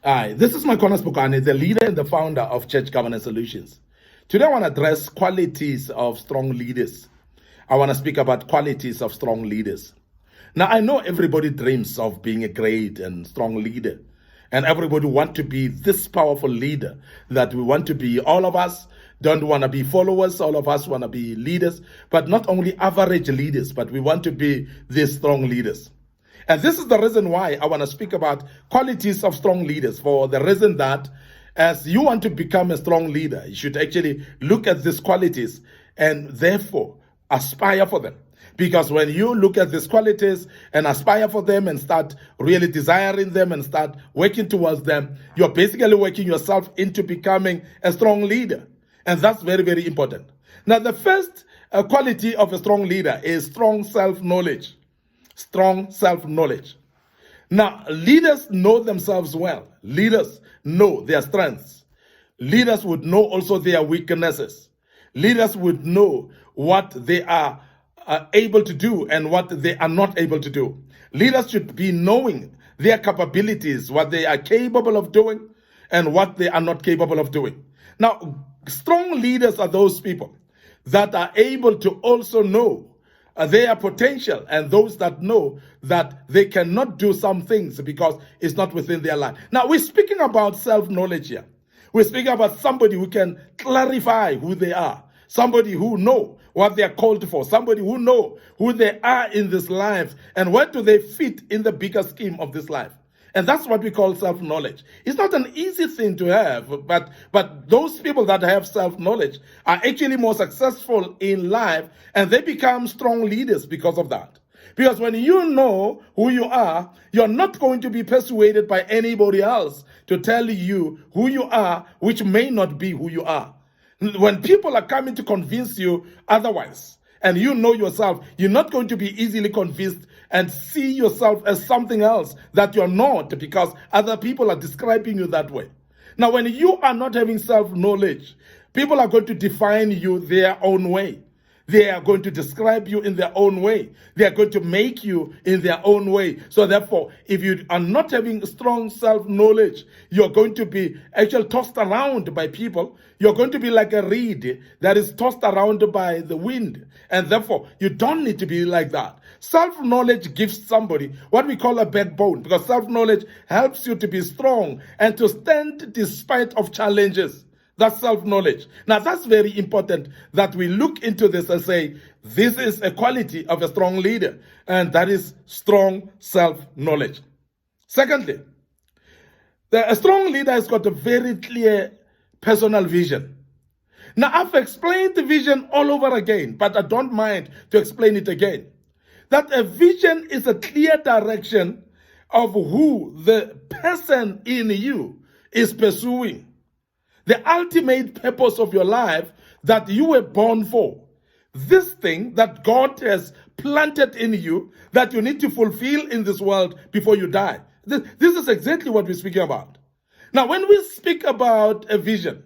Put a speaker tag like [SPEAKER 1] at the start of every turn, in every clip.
[SPEAKER 1] Hi, this is Makonas Bukane, the leader and the founder of Church Governance Solutions. Today I want to address qualities of strong leaders. I want to speak about qualities of strong leaders. Now, I know everybody dreams of being a great and strong leader, and everybody want to be this powerful leader that we want to be. All of us don't want to be followers. All of us want to be leaders, but not only average leaders, but we want to be these strong leaders. And this is the reason why I want to speak about qualities of strong leaders, for the reason that as you want to become a strong leader, you should actually look at these qualities and therefore aspire for them. Because when you look at these qualities and aspire for them and start really desiring them and start working towards them, you're basically working yourself into becoming a strong leader. And that's very, very important. Now, the first quality of a strong leader is strong self-knowledge. Strong self-knowledge. Now, leaders know themselves well. Leaders know their strengths. Leaders would know also their weaknesses. Leaders would know what they are able to do and what they are not able to do. Leaders should be knowing their capabilities, what they are capable of doing and what they are not capable of doing. Now, strong leaders are those people that are able to also know their potential, and those that know that they cannot do some things because it's not within their line. Now, we're speaking about self-knowledge here. We're speaking about somebody who can clarify who they are, somebody who know what they are called for, somebody who know who they are in this life and where do they fit in the bigger scheme of this life. And that's what we call self-knowledge. It's not an easy thing to have, but those people that have self-knowledge are actually more successful in life, and they become strong leaders because of that. Because when you know who you are, you're not going to be persuaded by anybody else to tell you who you are, which may not be who you are. When people are coming to convince you otherwise, and you know yourself, you're not going to be easily convinced and see yourself as something else that you're not, because other people are describing you that way. Now, when you are not having self-knowledge, people are going to define you their own way. They are going to describe you in their own way. They are going to make you in their own way. So therefore, if you are not having strong self-knowledge, you're going to be actually tossed around by people. You're going to be like a reed that is tossed around by the wind. And therefore, you don't need to be like that. Self-knowledge gives somebody what we call a backbone, because self-knowledge helps you to be strong and to stand despite of challenges. That's self-knowledge. Now, that's very important that we look into this and say, this is a quality of a strong leader, and that is strong self-knowledge. Secondly, a strong leader has got a very clear personal vision. Now, I've explained the vision all over again, but I don't mind to explain it again. That a vision is a clear direction of who the person in you is pursuing. The ultimate purpose of your life that you were born for. This thing that God has planted in you that you need to fulfill in this world before you die. This is exactly what we're speaking about. Now, when we speak about a vision,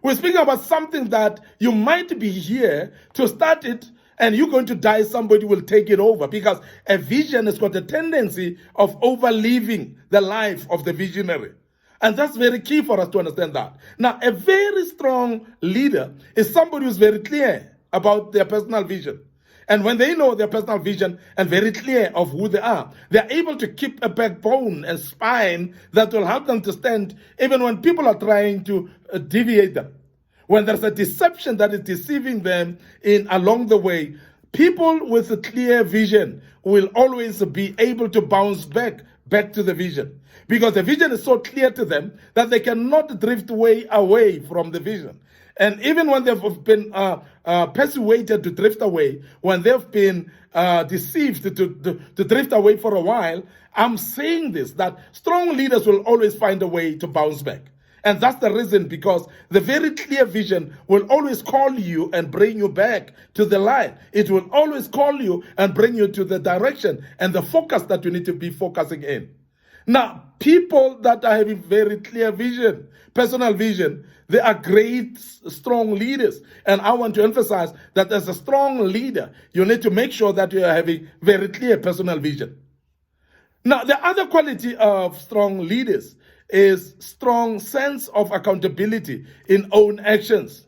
[SPEAKER 1] we're speaking about something that you might be here to start it and you're going to die, somebody will take it over, because a vision has got a tendency of overliving the life of the visionary. And that's very key for us to understand that. Now, a very strong leader is somebody who's very clear about their personal vision. And when they know their personal vision and very clear of who they are, they're able to keep a backbone and spine that will help them to stand even when people are trying to deviate them. When there's a deception that is deceiving them along the way, people with a clear vision will always be able to bounce back to the vision, because the vision is so clear to them that they cannot drift away from the vision. And even when they've been persuaded to drift away, when they've been deceived to drift away for a while, I'm saying this, that strong leaders will always find a way to bounce back. And that's the reason, because the very clear vision will always call you and bring you back to the line. It will always call you and bring you to the direction and the focus that you need to be focusing in. Now, people that are having very clear vision, personal vision, they are great, strong leaders. And I want to emphasize that as a strong leader, you need to make sure that you are having very clear personal vision. Now, the other quality of strong leaders is strong sense of accountability in own actions.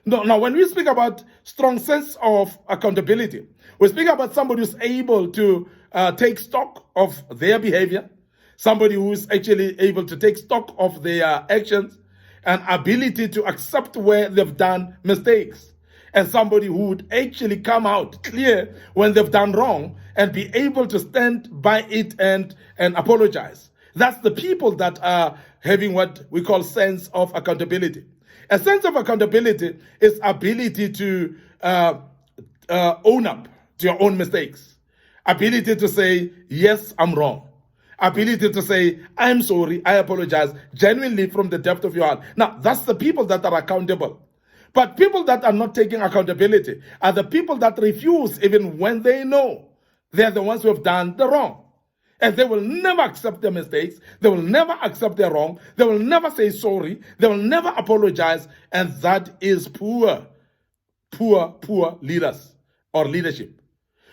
[SPEAKER 1] Now, when we speak about strong sense of accountability, we speak about somebody who's able to take stock of their behavior, somebody who's actually able to take stock of their actions, and ability to accept where they've done mistakes, and somebody who would actually come out clear when they've done wrong and be able to stand by it and apologize. That's the people that are having what we call sense of accountability. A sense of accountability is ability to own up to your own mistakes, ability to say, yes, I'm wrong, ability to say, I'm sorry, I apologize, genuinely from the depth of your heart. Now, that's the people that are accountable. But people that are not taking accountability are the people that refuse even when they know they're the ones who have done the wrong. And they will never accept their mistakes. They will never accept their wrong. They will never say sorry. They will never apologize. And that is poor leaders or leadership.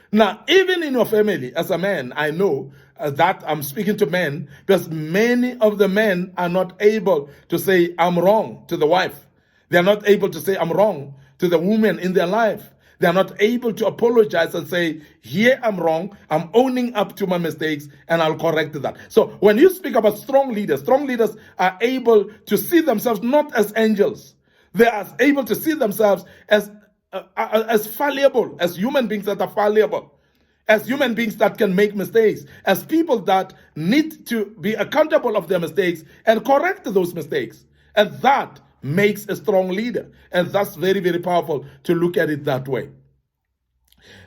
[SPEAKER 1] Now, even in your family, as a man, I know that I'm speaking to men because many of the men are not able to say, I'm wrong to the wife. They are not able to say, I'm wrong to the woman in their life. They are not able to apologize and say, here I'm wrong, I'm owning up to my mistakes, and I'll correct that. So when you speak about strong leaders are able to see themselves not as angels. They are able to see themselves as fallible, as human beings that are fallible, as human beings that can make mistakes, as people that need to be accountable of their mistakes and correct those mistakes. And that makes a strong leader. And that's very, very powerful to look at it that way.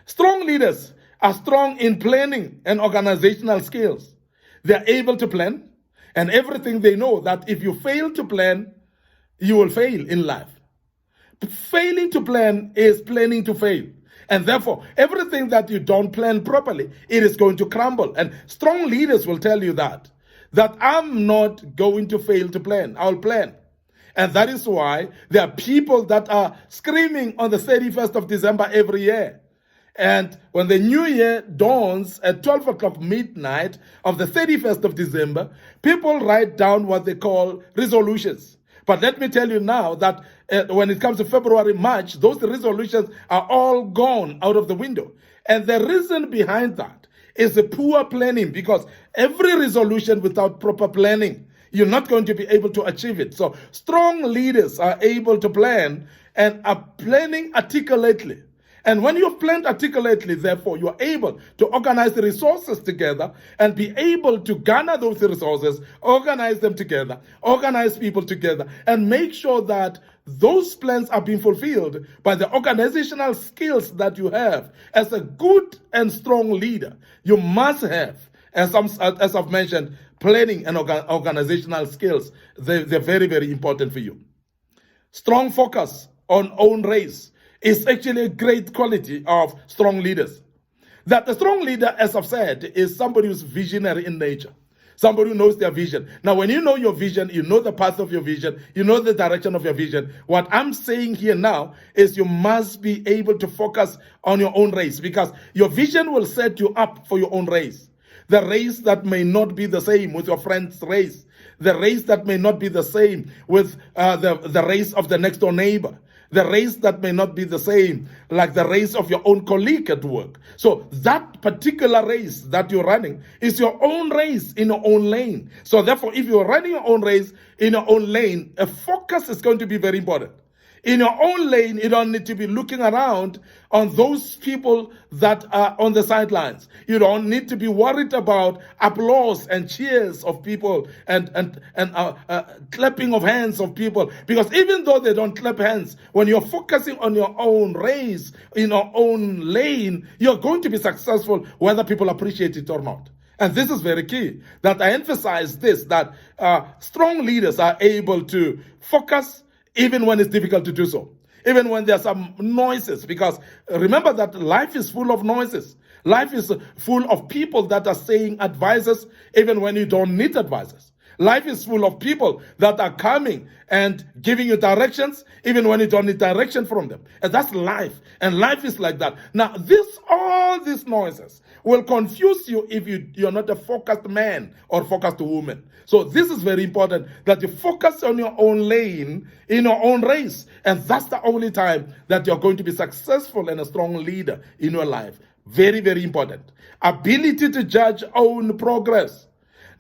[SPEAKER 1] Strong leaders are strong in planning and organizational skills. They're able to plan, and everything they know that if you fail to plan, you will fail in life. Failing to plan is planning to fail. And therefore, everything that you don't plan properly, it is going to crumble. And strong leaders will tell you that I'm not going to fail to plan. I'll plan. And that is why there are people that are screaming on the 31st of December every year. And when the new year dawns at 12 o'clock midnight of the 31st of December, people write down what they call resolutions. But let me tell you now that when it comes to February, March, those resolutions are all gone out of the window. And the reason behind that is the poor planning, because every resolution without proper planning, you're not going to be able to achieve it. So strong leaders are able to plan and are planning articulately. And when you've planned articulately, therefore, you are able to organize the resources together and be able to garner those resources, organize them together, organize people together, and make sure that those plans are being fulfilled by the organizational skills that you have. As a good and strong leader, you must have, as I've mentioned, planning and organizational skills. They're very, very important for you. Strong focus on own race is actually a great quality of strong leaders. That the strong leader, as I've said, is somebody who's visionary in nature. Somebody who knows their vision. Now, when you know your vision, you know the path of your vision, you know the direction of your vision. What I'm saying here now is you must be able to focus on your own race, because your vision will set you up for your own race. The race that may not be the same with your friend's race. The race that may not be the same with the race of the next door neighbor. The race that may not be the same like the race of your own colleague at work. So that particular race that you're running is your own race in your own lane. So therefore, if you're running your own race in your own lane, a focus is going to be very important. In your own lane, you don't need to be looking around on those people that are on the sidelines. You don't need to be worried about applause and cheers of people and clapping of hands of people. Because even though they don't clap hands, when you're focusing on your own race, in your own lane, you're going to be successful whether people appreciate it or not. And this is very key, that I emphasize this, that strong leaders are able to focus even when it's difficult to do so, even when there are some noises, because remember that life is full of noises. Life is full of people that are saying advices even when you don't need advices. Life is full of people that are coming and giving you directions even when you don't need direction from them. And that's life. And life is like that. Now, all these noises, will confuse you if you're not a focused man or focused woman. So this is very important, that you focus on your own lane, in your own race. And that's the only time that you're going to be successful and a strong leader in your life. Very, very important. Ability to judge own progress.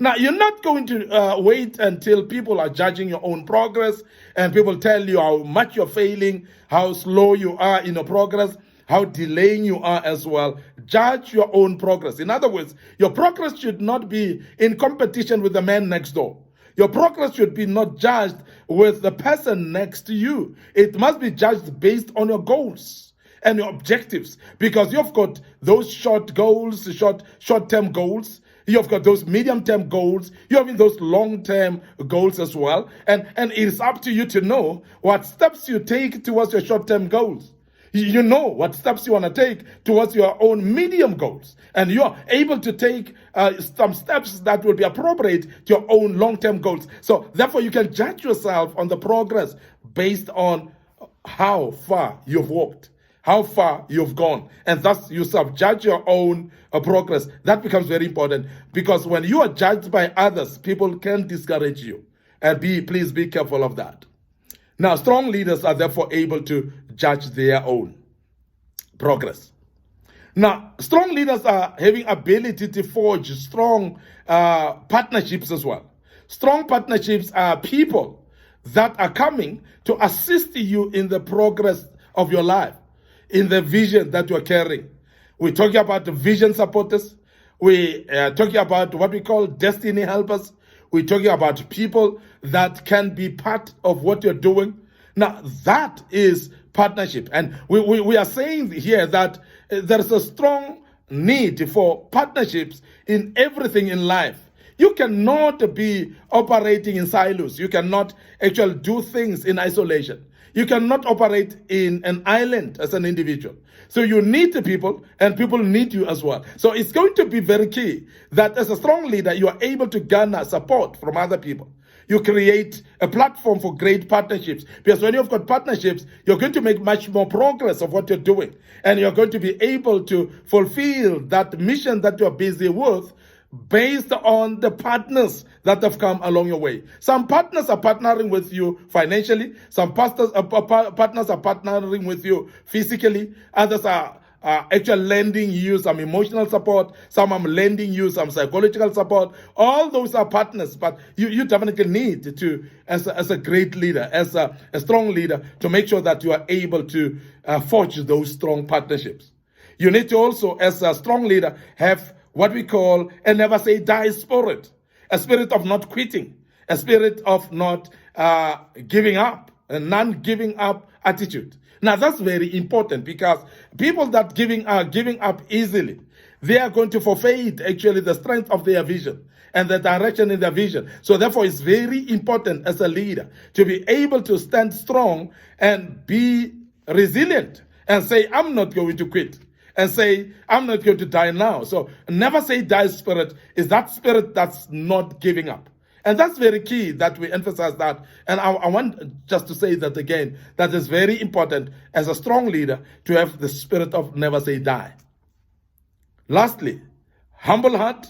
[SPEAKER 1] Now, you're not going to wait until people are judging your own progress and people tell you how much you're failing, how slow you are in your progress, how delaying you are as well. Judge your own progress. In other words, your progress should not be in competition with the man next door. Your progress should be not judged with the person next to you. It must be judged based on your goals and your objectives, because you've got those short goals, short-term goals. You've got those medium-term goals. You have those long-term goals as well. And it is up to you to know what steps you take towards your short-term goals. You know what steps you want to take towards your own medium goals. And you're able to take some steps that will be appropriate to your own long-term goals. So therefore, you can judge yourself on the progress based on how far you've walked, how far you've gone, and thus you self-judge your own progress. That becomes very important, because when you are judged by others, people can discourage you. And please be careful of that. Now, strong leaders are therefore able to judge their own progress. Now, strong leaders are having ability to forge strong partnerships as well. Strong partnerships are people that are coming to assist you in the progress of your life, in the vision that you're carrying. We're talking about vision supporters. We're talking about what we call destiny helpers. We're talking about people that can be part of what you're doing. Now, that is partnership. And we are saying here that there's a strong need for partnerships in everything in life. You cannot be operating in silos. You cannot actually do things in isolation. You cannot operate in an island as an individual. So you need the people, and people need you as well. So it's going to be very key that as a strong leader, you are able to garner support from other people. You create a platform for great partnerships, because when you've got partnerships, you're going to make much more progress of what you're doing. And you're going to be able to fulfill that mission that you're busy with, based on the partners that have come along your way. Some partners are partnering with you financially. Some partners are partnering with you physically. Others are actually lending you some emotional support. Some are lending you some psychological support. All those are partners, but you definitely need to, as a great leader, as a strong leader, to make sure that you are able to forge those strong partnerships. You need to also, as a strong leader, have what we call a never say die spirit, a spirit of not quitting, a spirit of not giving up, a non-giving up attitude. Now that's very important, because people that giving up easily, they are going to forfeit actually the strength of their vision and the direction in their vision. So therefore, it's very important as a leader to be able to stand strong and be resilient and say, I'm not going to quit. And say, I'm not going to die now. So never say die spirit is that spirit that's not giving up. And that's very key that we emphasize that. And I want just to say that again, that is very important as a strong leader to have the spirit of never say die. Lastly, humble heart,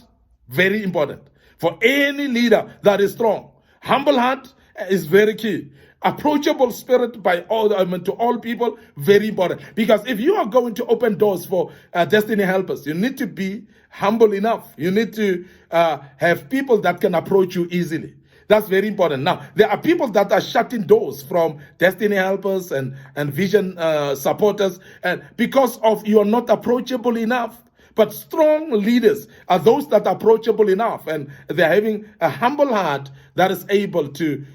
[SPEAKER 1] very important. For any leader that is strong, humble heart is very key. Approachable spirit by all to all people, very important. Because if you are going to open doors for destiny helpers, you need to be humble enough. You need to have people that can approach you easily. That's very important. Now, there are people that are shutting doors from destiny helpers and vision supporters, and because of you are not approachable enough. But strong leaders are those that are approachable enough, and they're having a humble heart that is able to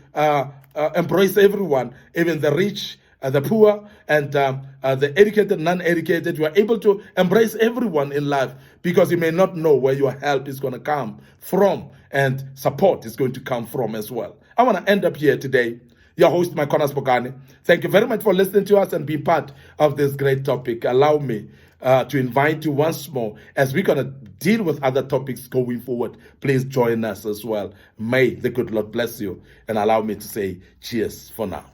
[SPEAKER 1] embrace everyone, even the rich, the poor, and the educated, non-educated. You are able to embrace everyone in life, because you may not know where your help is going to come from, and support is going to come from as well. I want to end up here today. Your host, Makona Spokane. Thank you very much for listening to us and being part of this great topic. Allow me to invite you once more, as we're going to deal with other topics going forward. Please join us as well. May the good Lord bless you, and allow me to say cheers for now.